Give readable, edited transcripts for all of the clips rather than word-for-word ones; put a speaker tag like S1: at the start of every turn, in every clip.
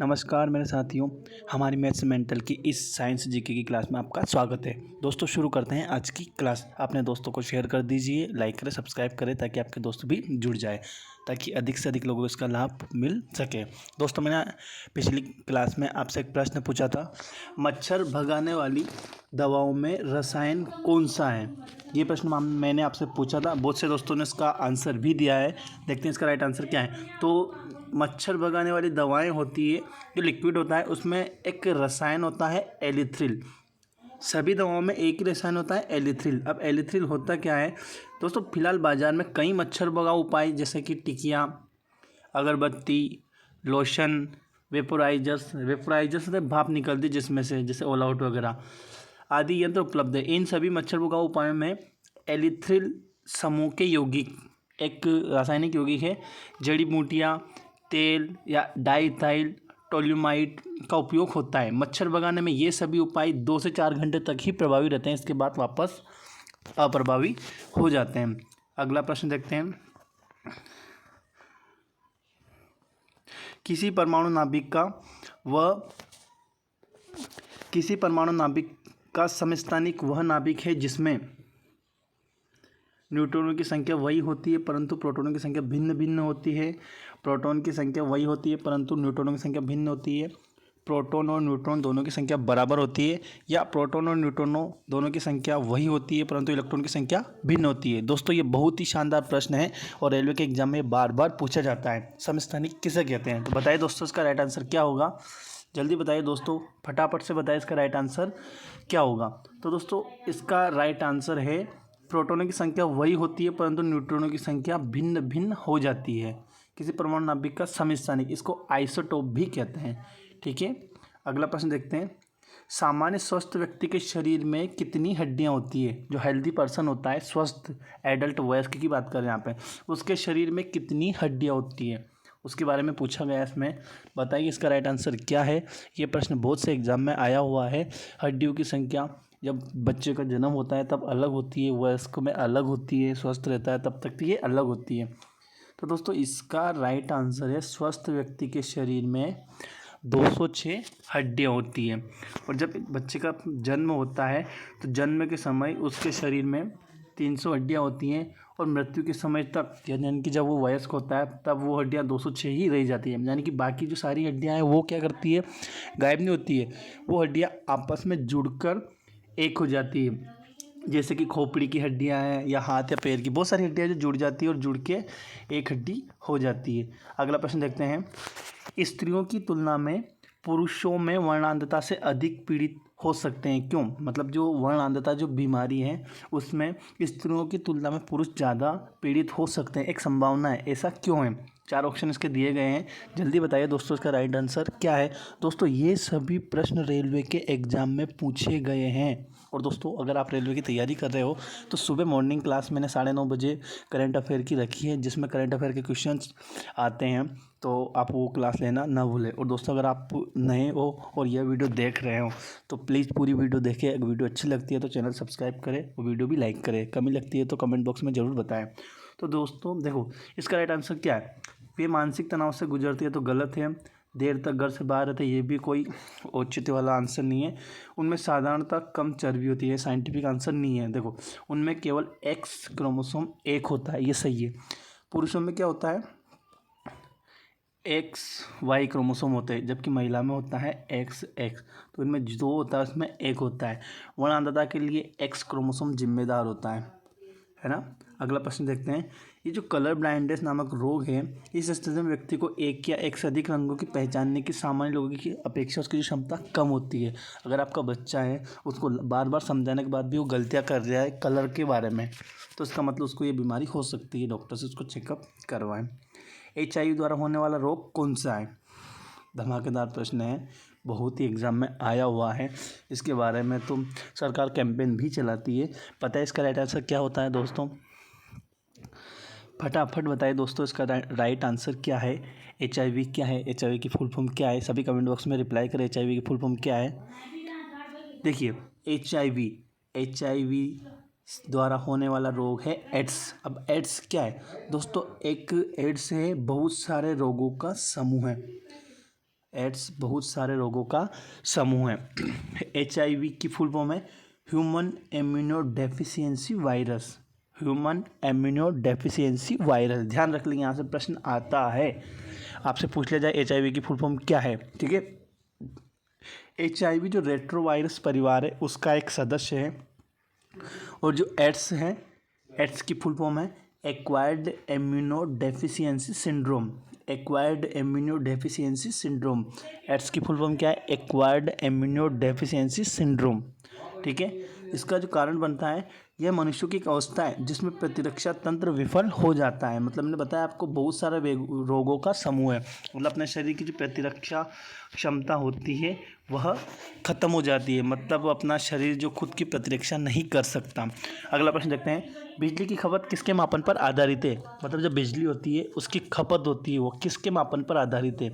S1: नमस्कार मेरे साथियों, हमारी मैथ्स मेंटल की इस साइंस जीके की क्लास में आपका स्वागत है। दोस्तों शुरू करते हैं आज की क्लास। अपने दोस्तों को शेयर कर दीजिए, लाइक करें, सब्सक्राइब करें ताकि आपके दोस्त भी जुड़ जाए, ताकि अधिक से अधिक लोगों को इसका लाभ मिल सके। दोस्तों मैंने पिछली क्लास में आपसे एक प्रश्न पूछा था, मच्छर भगाने वाली दवाओं में रसायन कौन सा है। ये प्रश्न मैंने आपसे पूछा था, बहुत से दोस्तों ने इसका आंसर भी दिया है। देखते हैं इसका राइट आंसर क्या है। तो मच्छर भगाने वाली दवाएं होती है, जो लिक्विड होता है उसमें एक रसायन होता है एलिथ्रिल। सभी दवाओं में एक ही रसायन होता है एलिथ्रिल। अब एलिथ्रिल होता क्या है दोस्तों, फिलहाल बाजार में कई मच्छर भगाओ उपाय जैसे कि टिकिया, अगरबत्ती, लोशन, वेपोराइजर्स से भाप निकलती जिसमें से, जैसे ऑल आउट वगैरह आदि यंत्र उपलब्ध है। इन सभी मच्छर भगाओ उपायों में एलिथ्रिल समूह के यौगिक, एक रासायनिक यौगिक है, जड़ी बूटियाँ, तेल या डाइथाइल टोल्यूमाइड का उपयोग होता है। मच्छर भगाने में ये सभी उपाय 2 से 4 घंटे तक ही प्रभावी रहते हैं, इसके बाद वापस अप्रभावी हो जाते हैं। अगला प्रश्न देखते हैं। किसी परमाणु नाभिक का समस्थानिक वह नाभिक है जिसमें न्यूट्रॉनों की संख्या वही होती है परंतु प्रोटॉनों की संख्या भिन्न भिन्न होती है। प्रोटॉन की संख्या वही होती है परंतु न्यूट्रॉनों की संख्या भिन्न होती है। प्रोटॉन और न्यूट्रॉन दोनों की संख्या बराबर होती है, या प्रोटॉन और न्यूट्रॉनों दोनों की संख्या वही होती है परंतु इलेक्ट्रॉन की संख्या भिन्न होती है। दोस्तों ये बहुत ही शानदार प्रश्न है और रेलवे के एग्जाम में बार बार पूछा जाता है। समस्थानिक किसे कहते हैं, तो बताइए दोस्तों इसका राइट आंसर क्या होगा। जल्दी बताइए दोस्तों, फटाफट से बताइए इसका राइट आंसर क्या होगा। तो दोस्तों इसका राइट आंसर है, प्रोटॉनों की संख्या वही होती है परंतु न्यूट्रॉनों की संख्या भिन्न भिन्न हो जाती है। किसी परमाणु नाभिक का समस्थानिक, इसको आइसोटोप भी कहते हैं। ठीक है, अगला प्रश्न देखते हैं। सामान्य स्वस्थ व्यक्ति के शरीर में कितनी हड्डियां होती है। जो हेल्दी पर्सन होता है, स्वस्थ एडल्ट वयस्क की बात करें यहाँ पे, उसके शरीर में कितनी हड्डियां होती है उसके बारे में पूछा गया है इसमें। बताइए इसका राइट आंसर क्या है। ये प्रश्न बहुत से एग्जाम में आया हुआ है। हड्डियों की संख्या जब बच्चे का जन्म होता है तब अलग होती है, वयस्क में अलग होती है, स्वस्थ रहता है तब तक ये अलग होती है। तो दोस्तों इसका राइट आंसर है, स्वस्थ व्यक्ति के शरीर में 206 हड्डियाँ होती हैं। और जब बच्चे का जन्म होता है तो जन्म के समय उसके शरीर में 300 हड्डियाँ होती हैं और मृत्यु के समय तक, यानी कि जब वो वयस्क होता है तब वो हड्डियाँ 206 ही रह जाती हैं। यानी कि बाकी जो सारी हड्डियाँ हैं वो क्या करती है, गायब नहीं होती है, वो हड्डियाँ आपस में जुड़कर एक हो जाती है। जैसे कि खोपड़ी की हड्डियां हैं या हाथ या पैर की बहुत सारी हड्डियां जो जुड़ जाती है और जुड़ के एक हड्डी हो जाती है। अगला प्रश्न देखते हैं। स्त्रियों की तुलना में पुरुषों में वर्णांधता से अधिक पीड़ित हो सकते हैं, क्यों। मतलब जो वर्णांधता जो बीमारी है उसमें स्त्रियों की तुलना में पुरुष ज़्यादा पीड़ित हो सकते हैं, एक संभावना है, ऐसा क्यों है। 4 ऑप्शन इसके दिए गए हैं, जल्दी बताइए दोस्तों इसका राइट आंसर क्या है। दोस्तों ये सभी प्रश्न रेलवे के एग्जाम में पूछे गए हैं। और दोस्तों अगर आप रेलवे की तैयारी कर रहे हो तो सुबह मॉर्निंग क्लास मैंने 9:30 बजे करंट अफेयर की रखी है, जिसमें करंट अफेयर के क्वेश्चंस आते हैं, तो आप वो क्लास लेना ना भूलें। और दोस्तों अगर आप नए हो और यह वीडियो देख रहे हो तो प्लीज़ पूरी वीडियो देखें। अगर वीडियो अच्छी लगती है तो चैनल सब्सक्राइब करें और वीडियो भी लाइक करें। कमी लगती है तो कमेंट बॉक्स में ज़रूर बताएं। तो दोस्तों देखो इसका राइट आंसर क्या है। वे मानसिक तनाव से गुजरती है तो गलत है। देर तक घर से बाहर रहते, ये भी कोई औचित्य वाला आंसर नहीं है। उनमें साधारणतः कम चर्बी होती है, साइंटिफिक आंसर नहीं है। देखो उनमें केवल एक्स क्रोमोसोम एक होता है, ये सही है। पुरुषों में क्या होता है, एक्स वाई क्रोमोसोम होते हैं, जबकि महिला में होता है एक्स एक्स। तो इनमें जो होता है उसमें एक होता है। वर्णांधता के लिए एक्स क्रोमोसोम जिम्मेदार होता है ना। अगला प्रश्न देखते हैं। ये जो कलर ब्लाइंडनेस नामक रोग है, इस स्थिति में व्यक्ति को एक या एक से अधिक रंगों की पहचानने की सामान्य लोगों की अपेक्षा उसकी जो क्षमता कम होती है। अगर आपका बच्चा है उसको बार बार समझाने के बाद भी वो गलतियाँ कर रहा है कलर के बारे में, तो इसका मतलब उसको ये बीमारी हो सकती है। डॉक्टर से उसको चेकअप करवाएं। HIV द्वारा होने वाला रोग कौन सा है। धमाकेदार प्रश्न है, बहुत ही एग्ज़ाम में आया हुआ है। इसके बारे में तो सरकार कैंपेन भी चलाती है। पता है इसका राइट आंसर क्या होता है दोस्तों, फटाफट बताइए दोस्तों इसका राइट आंसर क्या है। HIV क्या है, HIV की फुल फॉर्म क्या है, सभी कमेंट बॉक्स में रिप्लाई करें। HIV की फुल फॉर्म क्या है। देखिए HIV द्वारा होने वाला रोग है एड्स। अब एड्स क्या है दोस्तों, एक एड्स है बहुत सारे रोगों का समूह है। एड्स बहुत सारे रोगों का समूह है। HIV की फुल फॉर्म है human immuno deficiency virus. Human immuno deficiency virus, ध्यान रख लेंगे, यहाँ से प्रश्न आता है, आपसे पूछ लिया जाए HIV की फुल फॉर्म क्या है। ठीक है, HIV जो रेट्रोवायरस परिवार है उसका एक सदस्य है। और जो एड्स है, एड्स की फुल फॉर्म है acquired immuno deficiency syndrome. Acquired immuno deficiency syndrome, AIDS की फुल फॉर्म क्या है? Acquired immuno deficiency syndrome. ठीक है, इसका जो कारण बनता है, यह मनुष्यों की एक अवस्था है जिसमें प्रतिरक्षा तंत्र विफल हो जाता है। मतलब मैंने बताया आपको बहुत सारे रोगों का समूह है, मतलब अपने शरीर की जो प्रतिरक्षा क्षमता होती है वह खत्म हो जाती है, मतलब अपना शरीर जो खुद की प्रतिरक्षा नहीं कर सकता। अगला प्रश्न देखते हैं, बिजली की खपत किसके मापन पर आधारित है? मतलब जब बिजली होती है उसकी खपत होती है वो किसके मापन पर आधारित है?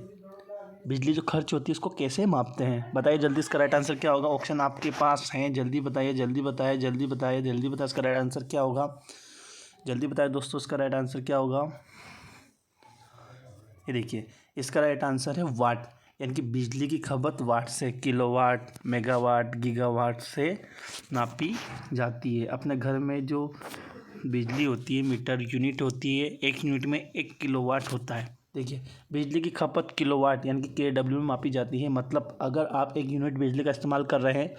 S1: बिजली जो खर्च होती है उसको कैसे मापते हैं? बताइए जल्दी, इसका राइट आंसर क्या होगा? ऑप्शन आपके पास हैं, जल्दी बताइए, जल्दी बताइए, जल्दी बताइए, जल्दी बताइए, इसका राइट आंसर क्या होगा? जल्दी बताइए दोस्तों, इसका राइट आंसर क्या होगा? ये देखिए, इसका राइट आंसर है वाट, यानी कि बिजली की खपत वाट से, किलोवाट, मेगावाट, गीगावाट से नापी जाती है। अपने घर में जो बिजली होती है मीटर यूनिट होती है, एक यूनिट में 1 किलोवाट होता है। देखिए, बिजली की खपत किलोवाट यानी कि KW में मापी जाती है। मतलब अगर आप 1 यूनिट बिजली का इस्तेमाल कर रहे हैं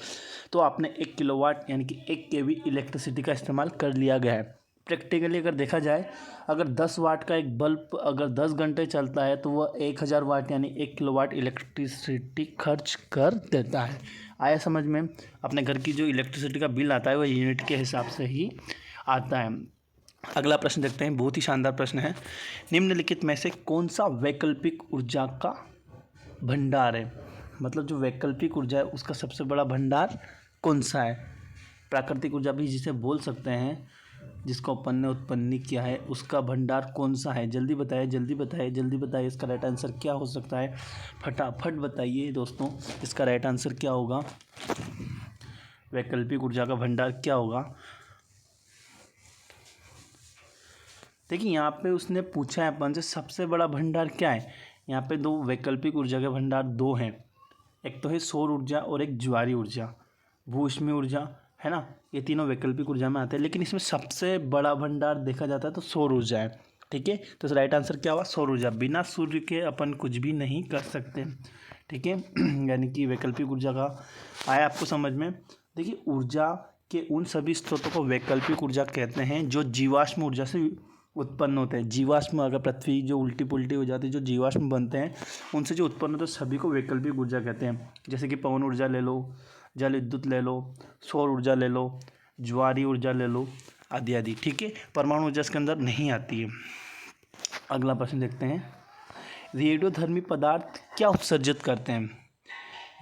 S1: तो आपने 1 किलोवाट यानी कि 1 kV इलेक्ट्रिसिटी का इस्तेमाल कर लिया गया है। प्रैक्टिकली अगर देखा जाए, अगर 10 वाट का एक बल्ब अगर 10 घंटे चलता है तो वह 1000 वाट यानी 1 किलोवाट इलेक्ट्रिसिटी खर्च कर देता है। आया समझ में? अपने घर की जो इलेक्ट्रिसिटी का बिल आता है वह यूनिट के हिसाब से ही आता है। अगला प्रश्न देखते हैं, बहुत ही शानदार प्रश्न है। निम्नलिखित में से कौन सा वैकल्पिक ऊर्जा का भंडार है? मतलब जो वैकल्पिक ऊर्जा है उसका सबसे बड़ा भंडार कौन सा है? प्राकृतिक ऊर्जा भी जिसे बोल सकते हैं, जिसको अपन ने उत्पन्न किया है, उसका भंडार कौन सा है? जल्दी बताइए, जल्दी बताइए, जल्दी बताइए, इसका राइट आंसर क्या हो सकता है? फटाफट बताइए दोस्तों, इसका राइट आंसर क्या होगा? वैकल्पिक ऊर्जा का भंडार क्या होगा? देखिए, यहाँ पे उसने पूछा है अपन से सबसे बड़ा भंडार क्या है। यहाँ पे दो वैकल्पिक ऊर्जा के भंडार दो हैं, एक तो है सौर ऊर्जा और एक ज्वारीय ऊर्जा, भूष्मीय ऊर्जा, है ना। ये तीनों वैकल्पिक ऊर्जा में आते हैं, लेकिन इसमें सबसे बड़ा भंडार देखा जाता है तो सौर ऊर्जा है। ठीक है, तो राइट आंसर क्या हुआ? सौर ऊर्जा। बिना सूर्य के अपन कुछ भी नहीं कर सकते। ठीक है, यानी कि वैकल्पिक ऊर्जा का आया आपको समझ में। देखिए, ऊर्जा के उन सभी स्रोतों को वैकल्पिक ऊर्जा कहते हैं जो जीवाश्म ऊर्जा से उत्पन्न होते हैं। जीवाश्म, अगर पृथ्वी जो उल्टी पुल्टी हो जाती है, जो जीवाश्म बनते हैं उनसे जो उत्पन्न होते हैं सभी को वैकल्पिक ऊर्जा कहते हैं। जैसे कि पवन ऊर्जा ले लो, जल विद्युत ले लो, सौर ऊर्जा ले लो, ज्वारीय ऊर्जा ले लो, आदि आदि। ठीक है, परमाणु ऊर्जा इसके अंदर नहीं आती है। अगला प्रश्न देखते हैं, रेडियोधर्मी पदार्थ क्या उत्सर्जित करते हैं?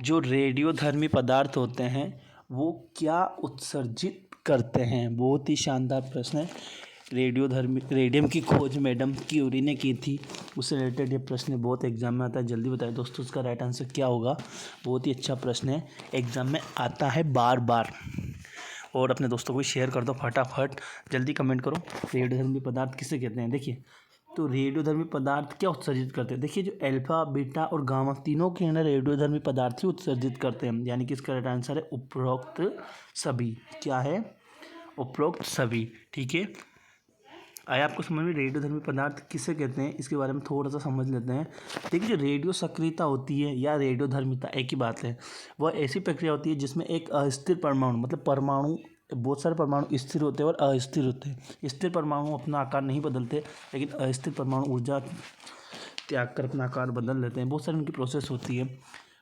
S1: जो रेडियोधर्मी पदार्थ होते हैं वो क्या उत्सर्जित करते हैं? बहुत ही शानदार प्रश्न है। रेडियम की खोज मैडम क्यूरी ने की थी, उससे रिलेटेड ये प्रश्न बहुत एग्जाम में आता है। जल्दी बताइए दोस्तों, इसका राइट आंसर क्या होगा? बहुत ही अच्छा प्रश्न है, एग्जाम में आता है बार बार। और अपने दोस्तों को शेयर कर दो फटाफट, जल्दी कमेंट करो। रेडियोधर्मी पदार्थ किसे कहते हैं? देखिए, तो रेडियोधर्मी पदार्थ क्या उत्सर्जित करते हैं? देखिए, जो अल्फा, बीटा और गामा तीनों के अंदर रेडियोधर्मी पदार्थ ही उत्सर्जित करते हैं, यानी कि इसका राइट आंसर है उपरोक्त सभी। क्या है? उपरोक्त सभी। ठीक है, आया आपको समझ में? रेडियोधर्मी पदार्थ किसे कहते हैं इसके बारे में थोड़ा सा समझ लेते हैं। देखिए, जो रेडियो सक्रियता होती है या रेडियोधर्मिता एक ही बात है। वह ऐसी प्रक्रिया होती है जिसमें एक अस्थिर परमाणु, मतलब परमाणु, बहुत सारे परमाणु स्थिर होते हैं और अस्थिर होते हैं। स्थिर परमाणु अपना आकार नहीं बदलते, लेकिन अस्थिर परमाणु ऊर्जा त्याग कर अपना आकार बदल लेते हैं। बहुत सारी उनकी प्रोसेस होती है।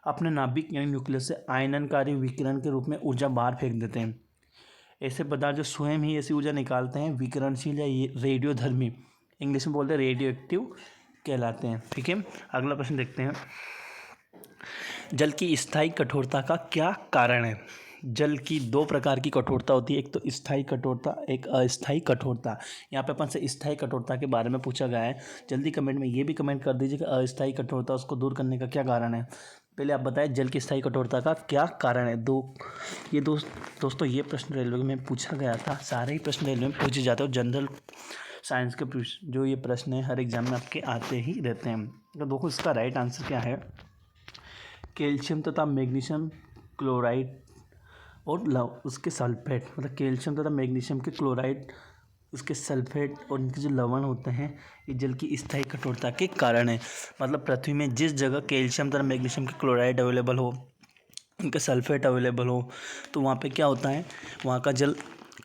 S1: अपने नाभिक यानी न्यूक्लियस से आयननकारी विकिरण के रूप में ऊर्जा बाहर फेंक देते हैं। ऐसे पदार्थ जो स्वयं ही ऐसी ऊर्जा निकालते हैं विकिरणशील या रेडियोधर्मी, इंग्लिश में बोलते हैं रेडियो एक्टिव कहलाते हैं। ठीक है, अगला प्रश्न देखते हैं, जल की स्थायी कठोरता का क्या कारण है? जल की दो प्रकार की कठोरता होती है, एक तो स्थायी कठोरता, एक अस्थायी कठोरता। यहाँ पे अपन से स्थायी कठोरता के बारे में पूछा गया है। जल्दी कमेंट में ये भी कमेंट कर दीजिए कि अस्थायी कठोरता, उसको दूर करने का क्या कारण है। पहले आप बताएं जल की स्थायी कठोरता का क्या कारण है। दोस्तों ये प्रश्न रेलवे में पूछा गया था। सारे ही प्रश्न रेलवे में पूछे जाते हैं और जनरल साइंस के जो ये प्रश्न है हर एग्जाम में आपके आते ही रहते हैं। तो देखो इसका राइट आंसर क्या है? कैल्शियम तथा मैग्नीशियम क्लोराइड और उसके सल्फेट, मतलब कैल्शियम तथा मैग्नीशियम के क्लोराइड, उसके सल्फेट और इनके जो लवण होते हैं ये जल की स्थायी कठोरता के कारण है। मतलब पृथ्वी में जिस जगह कैल्शियम तथा मैग्नीशियम के क्लोराइड अवेलेबल हो, उनके सल्फेट अवेलेबल हो, तो वहाँ पे क्या होता है, वहाँ का जल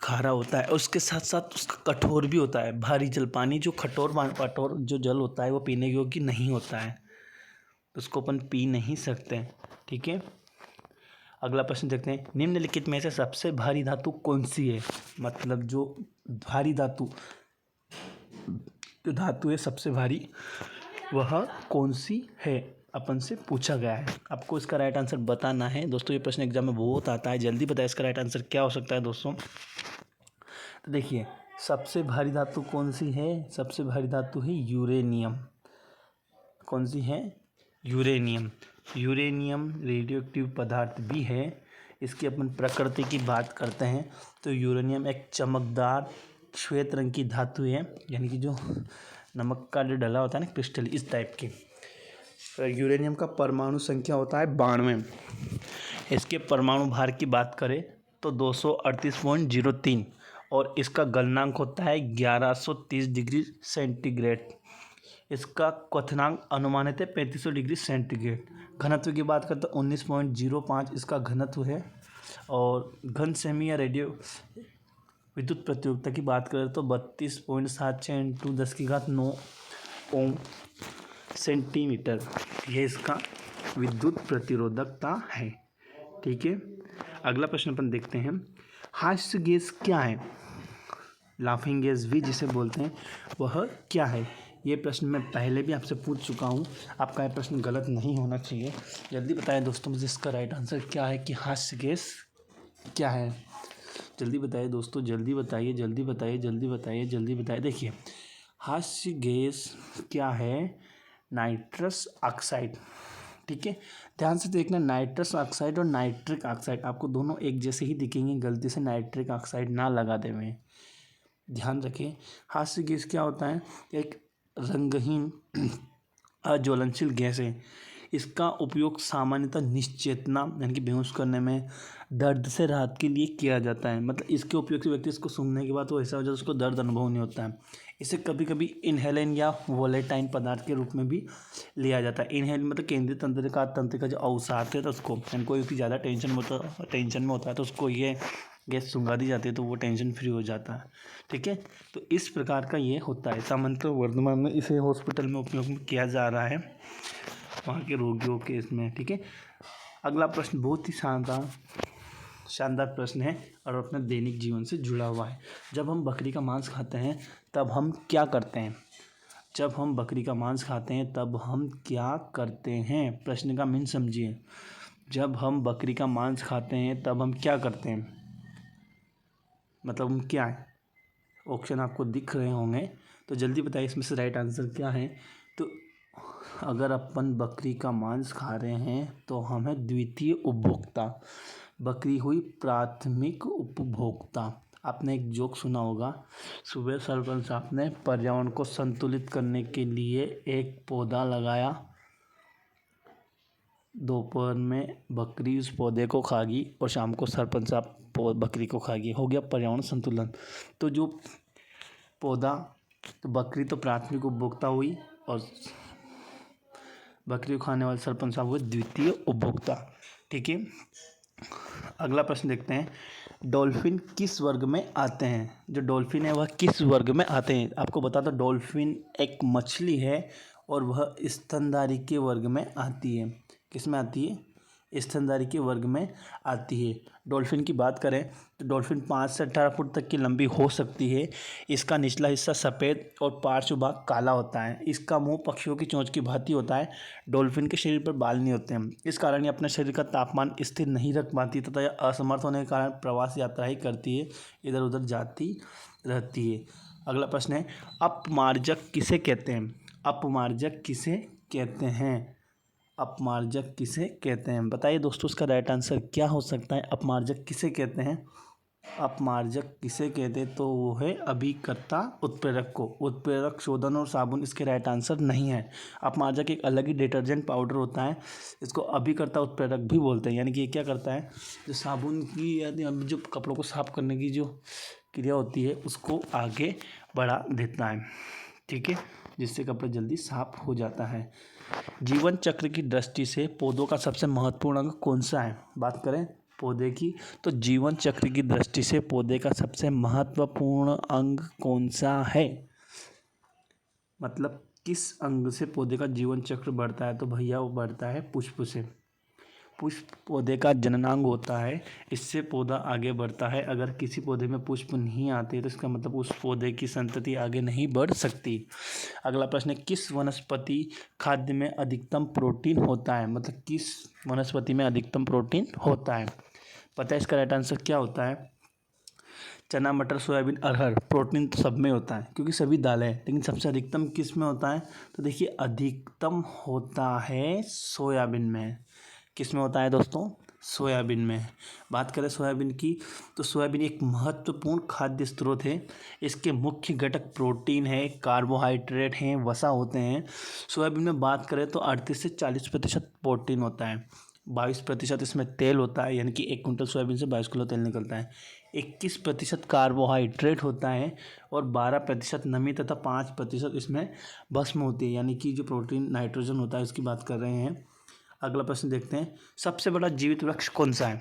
S1: खारा होता है और उसके साथ साथ उसका कठोर भी होता है। भारी जल पानी जो कठोर जो जल होता है वो पीने योग्य नहीं होता है, उसको अपन पी नहीं सकते। ठीक है, अगला प्रश्न देखते हैं, निम्नलिखित में से सबसे भारी धातु कौन सी है। मतलब जो भारी धातु है सबसे भारी, वह कौन सी है, अपन से पूछा गया है। आपको इसका राइट आंसर बताना है दोस्तों। ये प्रश्न एग्जाम में बहुत आता है, जल्दी बताएं इसका राइट आंसर क्या हो सकता है दोस्तों। तो देखिए, सबसे भारी धातु कौन सी है, सबसे भारी धातु है यूरेनियम। कौन सी है, यूरेनियम। यूरेनियम रेडियो एक्टिव पदार्थ भी है। इसकी अपन प्रकृति की बात करते हैं तो यूरेनियम एक चमकदार श्वेत रंग की धातु है, यानी कि जो नमक का जो डला होता है ना क्रिस्टल, इस टाइप की। यूरेनियम का परमाणु संख्या होता है 92। इसके परमाणु भार की बात करें तो 238.03 और इसका गलनांक होता है 1130 डिग्री सेंटीग्रेड। इसका क्वथनांक अनुमानित है 3500 डिग्री सेंटीग्रेड। घनत्व की बात करते तो 19.05 इसका घनत्व है। और घन सेमी या रेडियो विद्युत प्रतिरोधकता की बात करें तो 32.76 × 10⁹ ओम सेंटीमीटर, यह इसका विद्युत प्रतिरोधकता है। ठीक है, अगला प्रश्न अपन देखते हैं, हास्य गैस क्या है, लाफिंग गैस भी जिसे बोलते हैं, वह क्या है। ये प्रश्न मैं पहले भी आपसे पूछ चुका हूँ, आपका ये प्रश्न गलत नहीं होना चाहिए। जल्दी बताएं दोस्तों मुझे इसका राइट आंसर क्या है कि हास्य गैस क्या है। जल्दी बताइए दोस्तों, जल्दी बताइए, जल्दी बताइए, जल्दी बताइए, जल्दी बताइए। देखिए, हास्य गैस क्या है, नाइट्रस ऑक्साइड। ठीक है, ध्यान से देखना, नाइट्रस ऑक्साइड और नाइट्रिक ऑक्साइड आपको दोनों एक जैसे ही दिखेंगे, गलती से नाइट्रिक ऑक्साइड ना लगा दें। ध्यान रखें, हास्य गैस क्या होता है, एक रंगहीन अज्वलनशील गैस है। इसका उपयोग सामान्यतः निश्चेतना यानी कि बेहोश करने में, दर्द से राहत के लिए किया जाता है। मतलब इसके उपयोग से व्यक्ति इसको सूंघने के बाद वो ऐसा हो जाता है उसको दर्द अनुभव नहीं होता है। इसे कभी कभी इनहेलन या वोलेटाइन पदार्थ के रूप में भी लिया जाता है। इनहेल मतलब केंद्रीय तंत्र का जो अवसाद है तो उसको, कोई व्यक्ति ज़्यादा टेंशन में होता है तो उसको ये गैस सूंघा दी जाती है तो वो टेंशन फ्री हो जाता है। ठीक है, तो इस प्रकार का ये होता है। सामान्यतः वर्तमान में इसे हॉस्पिटल में उपयोग किया जा रहा है वहाँ के रोगियों के इसमें। ठीक है, अगला प्रश्न बहुत ही शानदार प्रश्न है और अपने दैनिक जीवन से जुड़ा हुआ है। जब हम बकरी का मांस खाते हैं तब हम क्या करते हैं, जब हम बकरी का मांस खाते हैं तब हम क्या करते हैं, प्रश्न का मीन समझिए। जब हम बकरी का मांस खाते हैं तब हम क्या करते हैं, मतलब हम क्या है। ऑप्शन आपको दिख रहे होंगे तो जल्दी बताइए इसमें से राइट आंसर क्या है। तो अगर अपन बकरी का मांस खा रहे हैं तो हम हैं द्वितीय उपभोक्ता, बकरी हुई प्राथमिक उपभोक्ता। आपने एक जोक सुना होगा, सुबह सरपंच साहब ने पर्यावरण को संतुलित करने के लिए एक पौधा लगाया, दोपहर में बकरी उस पौधे को खागी और शाम को सरपंच साहब बकरी को खागी, हो गया पर्यावरण संतुलन। तो जो पौधा, तो बकरी तो प्राथमिक उपभोक्ता हुई और बकरी को खाने वाले सरपंच साहब हुए द्वितीय उपभोक्ता। ठीक है, अगला प्रश्न देखते हैं, डॉल्फिन किस वर्ग में आते हैं। जो डॉल्फिन है वह किस वर्ग में आते हैं। आपको बता दो, डॉल्फिन एक मछली है और वह स्तनधारी के वर्ग में आती है। किस में आती है, स्तनधारी के वर्ग में आती है। डॉल्फिन की बात करें तो डॉल्फिन 5 से 18 फुट तक की लंबी हो सकती है। इसका निचला हिस्सा सफ़ेद और पार्श्व भाग काला होता है। इसका मुंह पक्षियों की चोंच की भांति होता है। डॉल्फिन के शरीर पर बाल नहीं होते हैं। इस कारण ये अपने शरीर का तापमान स्थिर नहीं रख पाती तथा यह असमर्थ होने के कारण प्रवास यात्रा ही करती है, इधर उधर जाती रहती है। अगला प्रश्न है, अपमार्जक किसे कहते हैं। अपमार्जक किसे कहते हैं, अपमार्जक किसे कहते हैं, बताइए दोस्तों इसका राइट आंसर क्या हो सकता है। अपमार्जक किसे कहते हैं। अपमार्जक किसे कहते हैं? तो वो है अभिकर्ता उत्प्रेरक को। उत्प्रेरक शोधन और साबुन इसके राइट आंसर नहीं है। अपमार्जक एक अलग ही डिटर्जेंट पाउडर होता है, इसको अभिकर्ता उत्प्रेरक भी बोलते हैं। यानी कि ये क्या करता है, जो साबुन की यानी जो कपड़ों को साफ करने की जो क्रिया होती है उसको आगे बढ़ा देता है, ठीक है, जिससे कपड़ा जल्दी साफ हो जाता है। जीवन चक्र की दृष्टि से पौधों का सबसे महत्वपूर्ण अंग कौन सा है? बात करें पौधे की, तो जीवन चक्र की दृष्टि से पौधे का सबसे महत्वपूर्ण अंग कौन सा है? मतलब किस अंग से पौधे का जीवन चक्र बढ़ता है? तो भैया वो बढ़ता है पुष्प से। पुष्प पौधे का जननांग होता है, इससे पौधा आगे बढ़ता है। अगर किसी पौधे में पुष्प नहीं आते तो इसका मतलब उस पौधे की संतति आगे नहीं बढ़ सकती। अगला प्रश्न है, किस वनस्पति खाद्य में अधिकतम प्रोटीन होता है? मतलब किस वनस्पति में अधिकतम प्रोटीन होता है? पता है इसका राइट आंसर क्या होता है? चना, मटर, सोयाबीन, अरहर। प्रोटीन तो सब में होता है क्योंकि सभी दालें हैं, लेकिन सबसे अधिकतम किस में होता है? तो देखिए अधिकतम होता है सोयाबीन में। किस में होता है दोस्तों? सोयाबीन में। बात करें सोयाबीन की, तो सोयाबीन एक महत्वपूर्ण खाद्य स्रोत है। इसके मुख्य घटक प्रोटीन है, कार्बोहाइड्रेट हैं, वसा होते हैं। सोयाबीन में बात करें तो 38 से 40% प्रोटीन होता है, 22% इसमें तेल होता है, यानी कि 1 कुंटल सोयाबीन से 22 किलो तेल निकलता है। 21% कार्बोहाइड्रेट होता है और 12% नमी तथा 5% इसमें भस्म होती है, यानी कि जो प्रोटीन नाइट्रोजन होता है उसकी बात कर रहे हैं। अगला प्रश्न देखते हैं, सबसे बड़ा जीवित वृक्ष कौन सा है?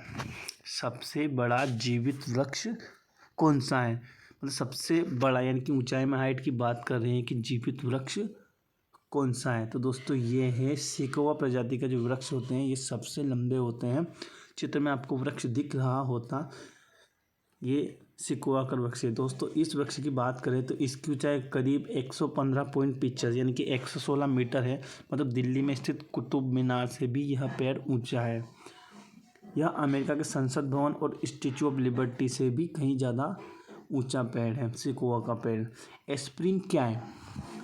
S1: सबसे बड़ा जीवित वृक्ष कौन सा है? मतलब सबसे बड़ा यानी कि ऊंचाई में हाइट की बात कर रहे हैं कि जीवित वृक्ष कौन सा है? तो दोस्तों ये है सिकोआ प्रजाति का जो वृक्ष होते हैं ये सबसे लंबे होते हैं। चित्र में आपको वृक्ष दिख रहा होता, ये सिकोआ का वृक्ष है। दोस्तों इस वृक्ष की बात करें तो इसकी ऊंचाई करीब 115.25 यानी कि 116 मीटर है। मतलब दिल्ली में स्थित कुतुब मीनार से भी यह पेड़ ऊंचा है। यह अमेरिका के संसद भवन और स्टैचू ऑफ लिबर्टी से भी कहीं ज़्यादा ऊंचा पेड़ है सिकोआ का पेड़। एस्प्रिन क्या है?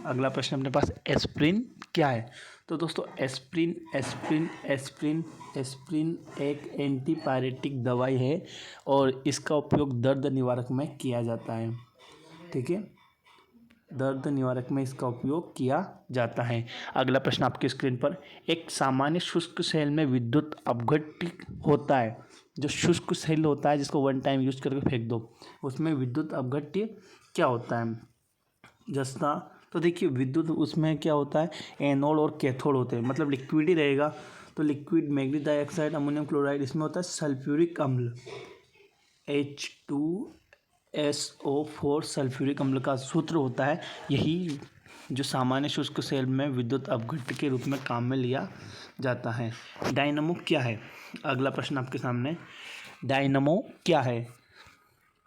S1: अगला प्रश्न अपने पास, एस्प्रिन क्या है? तो दोस्तों एस्प्रिन एस्प्रिन एस्प्रिन एस्प्रिन एक एंटीपायरेटिक दवाई है और इसका उपयोग दर्द निवारक में किया जाता है, ठीक है, दर्द निवारक में इसका उपयोग किया जाता है। अगला प्रश्न आपकी स्क्रीन पर, एक सामान्य शुष्क सेल में विद्युत अपघट्य होता है। जो शुष्क सेल होता है जिसको वन टाइम यूज करके फेंक दो, उसमें विद्युत अपघट्य क्या होता है? जस्ता, तो देखिए विद्युत उसमें क्या होता है, एनोड और कैथोड होते हैं, मतलब लिक्विड ही रहेगा। तो liquid magnesium dioxide, ammonium chloride, इसमें होता है सल्फ्यूरिक अम्ल H2SO4 सल्फ्यूरिक अम्ल का सूत्र होता है। यही जो सामान्य शुष्क सेल में विद्युत अपघट्य के रूप में काम में लिया जाता है। डायनमो क्या है? अगला प्रश्न आपके सामने, डायनमो क्या है?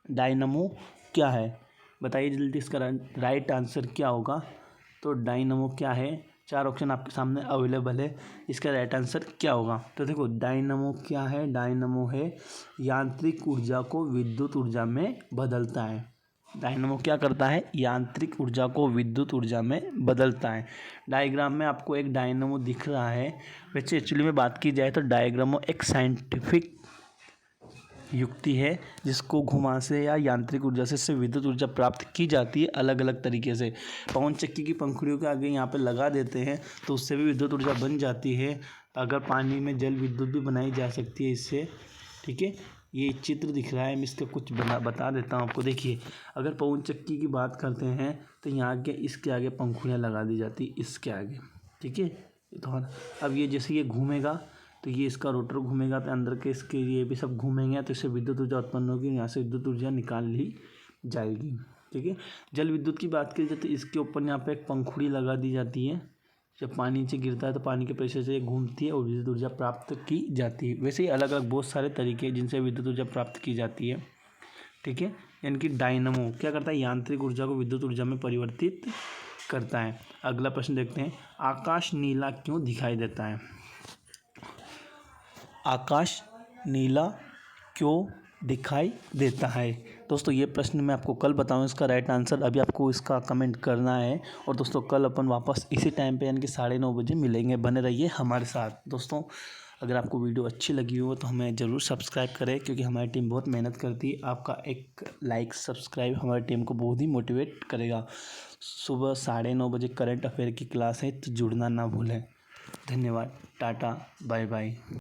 S1: डायनमो क्या है बताइए जल्दी, इसका राइट आंसर क्या होगा? तो डायनमो क्या है? 4 ऑप्शन आपके सामने अवेलेबल है, इसका राइट आंसर क्या होगा? तो देखो डायनमो क्या है? डायनमो है यांत्रिक ऊर्जा को विद्युत ऊर्जा में बदलता है। डायनमो क्या करता है? यांत्रिक ऊर्जा को विद्युत ऊर्जा में बदलता है। डायग्राम में आपको एक डायनमो दिख रहा है। वैसे एक्चुअली में बात की जाए तो डायग्रामो एक साइंटिफिक युक्ति है जिसको घुमा से या यांत्रिक ऊर्जा से इससे विद्युत ऊर्जा प्राप्त की जाती है अलग अलग तरीके से। पवन चक्की की पंखुड़ियों के आगे यहाँ पे लगा देते हैं तो उससे भी विद्युत ऊर्जा बन जाती है। अगर पानी में जल विद्युत भी बनाई जा सकती है इससे, ठीक है। ये चित्र दिख रहा है, मैं इसका कुछ बता देता हूँ आपको। देखिए अगर पवन चक्की की बात करते हैं तो यहाँ के इसके आगे पंखुड़ियाँ लगा दी जाती इसके आगे, ठीक है। तो अब ये जैसे ये घूमेगा तो ये इसका रोटर घूमेगा तो अंदर के इसके ये भी सब घूमेंगे तो इससे विद्युत ऊर्जा उत्पन्न होगी, यहाँ से विद्युत ऊर्जा निकाल ली जाएगी, ठीक है। जल विद्युत की बात की जाए तो इसके ऊपर यहाँ पे एक पंखुड़ी लगा दी जाती है। जब पानी नीचे गिरता है तो पानी के प्रेशर से ये घूमती है और विद्युत ऊर्जा प्राप्त की जाती है। वैसे ही अलग अलग बहुत सारे तरीके हैं जिनसे विद्युत ऊर्जा प्राप्त की जाती है, ठीक है। यानी कि डायनमो क्या करता है? यांत्रिक ऊर्जा को विद्युत ऊर्जा में परिवर्तित करता है। अगला प्रश्न देखते हैं, आकाश नीला क्यों दिखाई देता है? आकाश नीला क्यों दिखाई देता है? दोस्तों ये प्रश्न मैं आपको कल बताऊँ इसका राइट आंसर, अभी आपको इसका कमेंट करना है। और दोस्तों कल अपन वापस इसी टाइम पे यानी कि 9:30 बजे मिलेंगे, बने रहिए हमारे साथ। दोस्तों अगर आपको वीडियो अच्छी लगी हो तो हमें ज़रूर सब्सक्राइब करें, क्योंकि हमारी टीम बहुत मेहनत करती है। आपका एक लाइक सब्सक्राइब हमारी टीम को बहुत ही मोटिवेट करेगा। सुबह 9:30 बजे करंट अफेयर की क्लास है, तो जुड़ना ना भूलें। धन्यवाद। Tata bye bye.